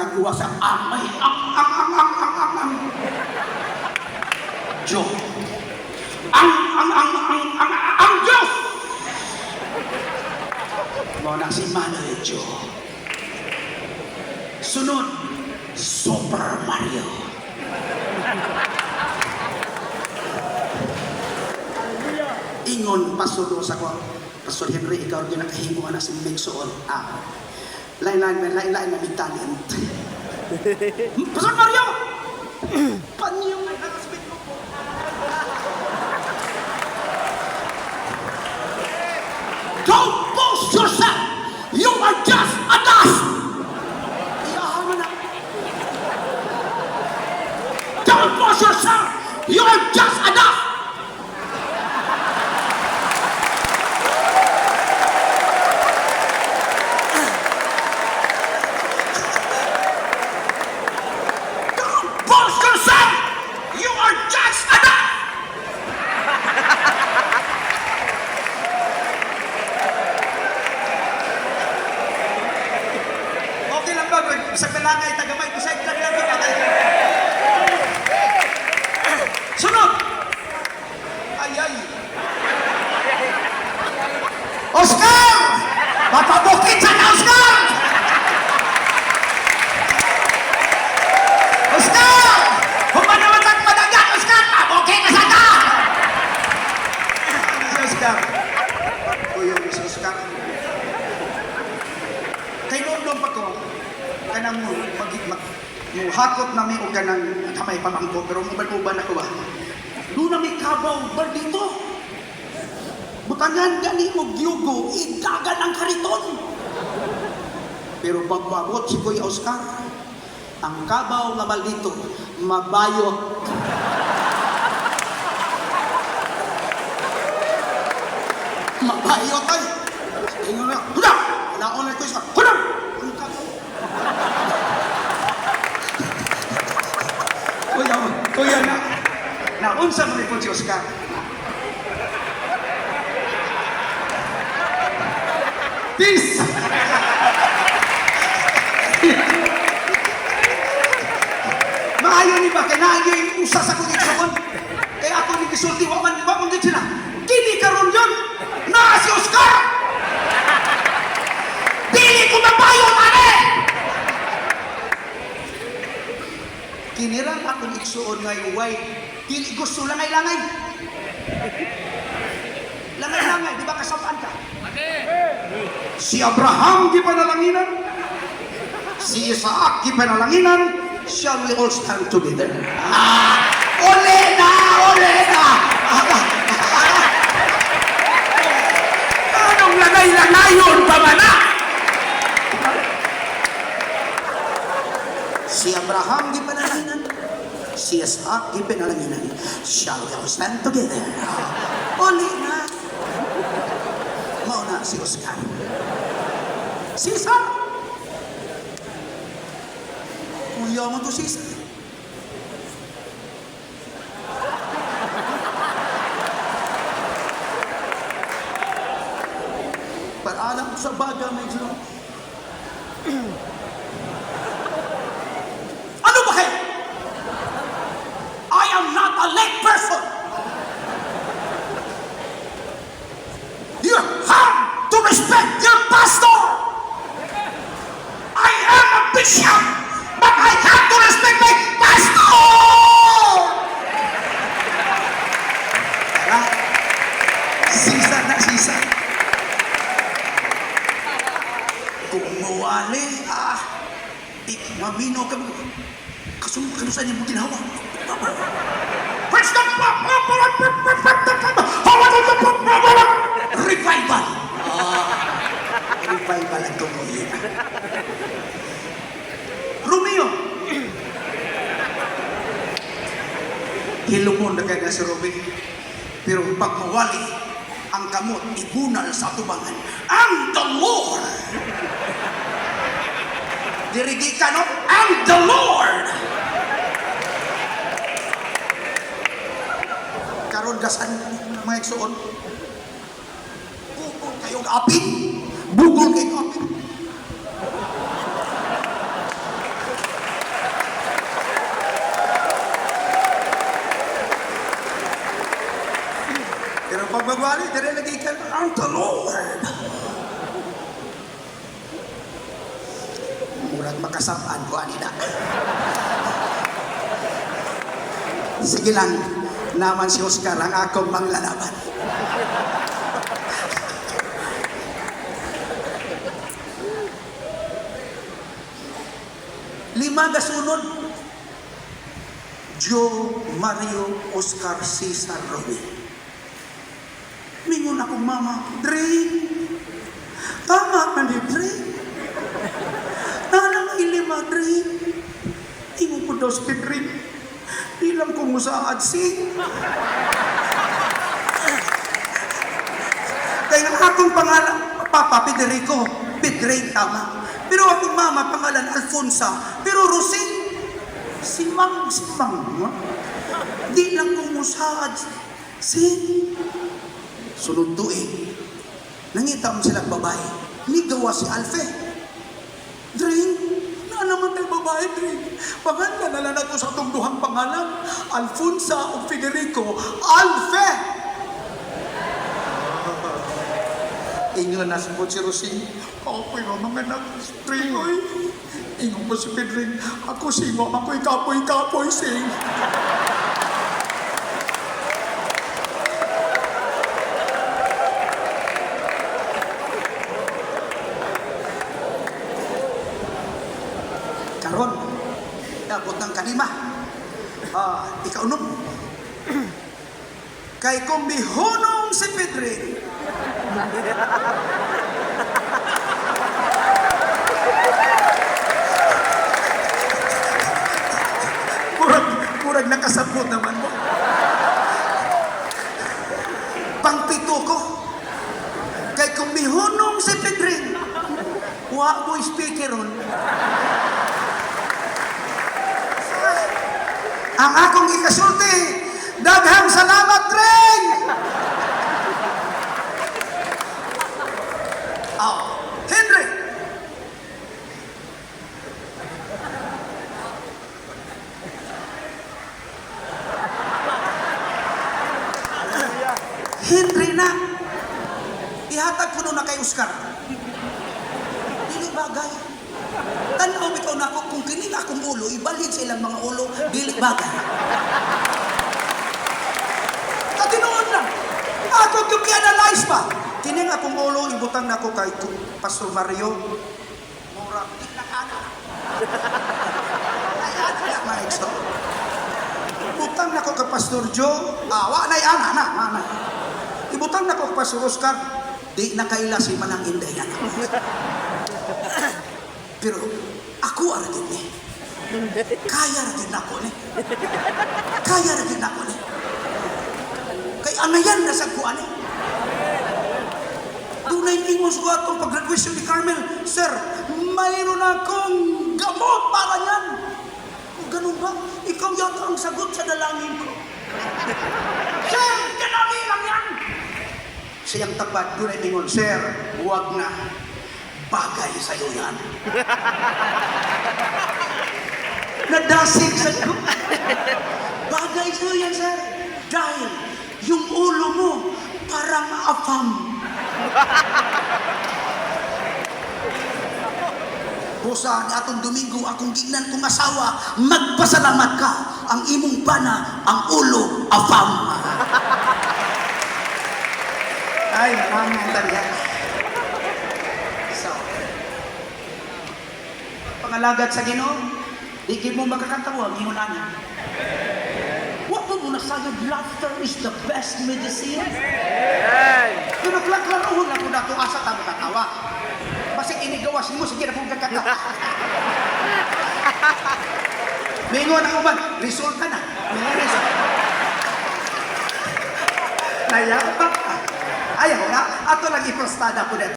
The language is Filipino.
nagawa sa amay ang Diyos. Ang Diyos! Mo na si Manuel Diyos. Sunod, Super Mario. Ingon pasudo sa ko. Pastor Henry, ikaw ginakahimo na si Megsoon. Lain-lain na may talent. Pastor Mario! Panyo may nakasbit ko po. Don't boast yourself! You are just a dust! Iyahaman na. Don't boast yourself! You are just a dust! Sa kalangay, tagamay, kusay lang kita. Sunod! Ay. Oscar! Papabukit sa na, Oscar! Oscar! Humanawan ang madagat, Oscar! Pabukit ka sa ta! Si Oscar. Kuya, si Oscar. Kay Lordong pa ko, kanang hakot namin o kanang kamay pamangko pero uban-uban ako ba doon namin kabaw ba dito butangan gani mo gyugo idagan ang kariton pero pagbabot si Kuya Oscar ang kabaw na maldito mabayot ay ingon na huda naon na ko sa huda Kuya na unsa mo ipon si Oscar? Peace! Maayo ni ba? Kaya naayo yung usa sa kunikson. Kaya ako ni Kisulti, waman din sila. Kini karon yun! Naa si Oscar! Dili ko mabayo, mani! Kinirang akong iksuon ngay uway. Dili gusto langay-langay. Langay-langay, di ba kasapaan ka? Si Abraham di panalanginan. Si Isaac di panalanginan. Shall we all stand together? Ole na! Anong langay-langayon pa man na? Si Abraham di panalanginan. Si Isaac di panalanginan. Shall we all stand together? Oli na. Mauna si Oscar. Si Isaac. Kuya mo to si Isaac. Paalam sa baga may Diyos. A late person. You have to respect your pastor. I am a bishop, but I have to respect my pastor. Sisa. Kung mawali, mamino ka mo. Kasunod sa niyo mo ginawa. Revival! Revival ang tumuhin. Romeo! Hilumon na kaya si Romeo. Pero pag mawali, ang kamot ibunal sa tubangan. Ang the Lord! Dirigi ka, no? Ang the Lord! Karon gasan mga igsoon. Bugol kayong apit. bali, dire lagi ka, ang the Lord. Murag makasapaan ko, anina. Sige lang, naman si Oscar ang akong manglalaban. Lima gasunod. Joe, Mario, Oscar, Cesar, Romy. Mingon akong mama, Dre, tama ka ni Dre. Nanang ilima, Dre. Ingo po daw si Dre. Ilang kong usaad si. Kaya ang akong pangalan, Papa Federico, Pedre, tama. Pero akong mama, pangalan Alfonsa. Pero Rosing, si Mang. Di lang kong usaad si. Sunod tuig, nangita mo silang babae. Nigawa si Alfe. Dring, na naman tayo babae, Dring. Paganda na lang ako sa tungduhang pangalan. Alfonsa o Federico, Alfe! Inyo na sabot si Rosing. Ako po'y mga anak, Dring, oy. Inyo pa si Pedring. Ako singo, ako'y kapoy-kapoy, sing. Karon, abot ng kanima. Ikaw nung. Kay kung bihunong si Pedring. Murag nakasabot naman mo. Pangpito ko. Kay kung bihunong si Pedring. Wa mo speaker ron. Ang akong ikasulti, daghang salamat rin! Henry! Henry na! Ihatag ko na kay Oscar. Dili bagay. Tanaw ikaw na ako, kung kining akong ulo, ibalik sa ilang mga ulo, dili bagay. Katinoon lang. Ako yung i-analyze pa. Kining akong ulo, ibutang na ako kay Pastor Mario. Mura, di na kana. Ay, ana na, maikso. Ibutang na ako kay Pastor Joe. Wa na, ana na. Ibutang na ako kay Pastor Oscar. Di na kaila si Manang Inday na. Pero ako aragin ni. Kaya aragin ako ni. Kay anayan na sa kuan ni. Dunay ingos ko atong pag-graduation ni Carmel. Sir, mayroon akong gamot para yan. Kung ganun ba, ikaw yata ang sagot sa dalangin ko. Sir, kanami lang yan. Siyang tapat, dunay ingon, Sir, huwag na. Bagay sa'yo yan. Nadasig sa'yo. Bagay sa'yo yan, sir. Dahil yung ulo mo parang afam. Busa ni atong Domingo, akong gignan kong asawa, magpasalamat ka. Ang imong bana, ang ulo, afam. Ay, maraming talaga. Pangalagad sa Ginoo, di mo makakatawa, ingon ana. Wa mo muna sayod, laughter is the best medicine. Pero klaklarohon na kung nato asa ta makatawa. Basta inigawas mo, sige na kung kakatawa. Mingon ako ba, resulta na. May result. Nayapak ka. Ayaw na, ato lang iprostada ko na.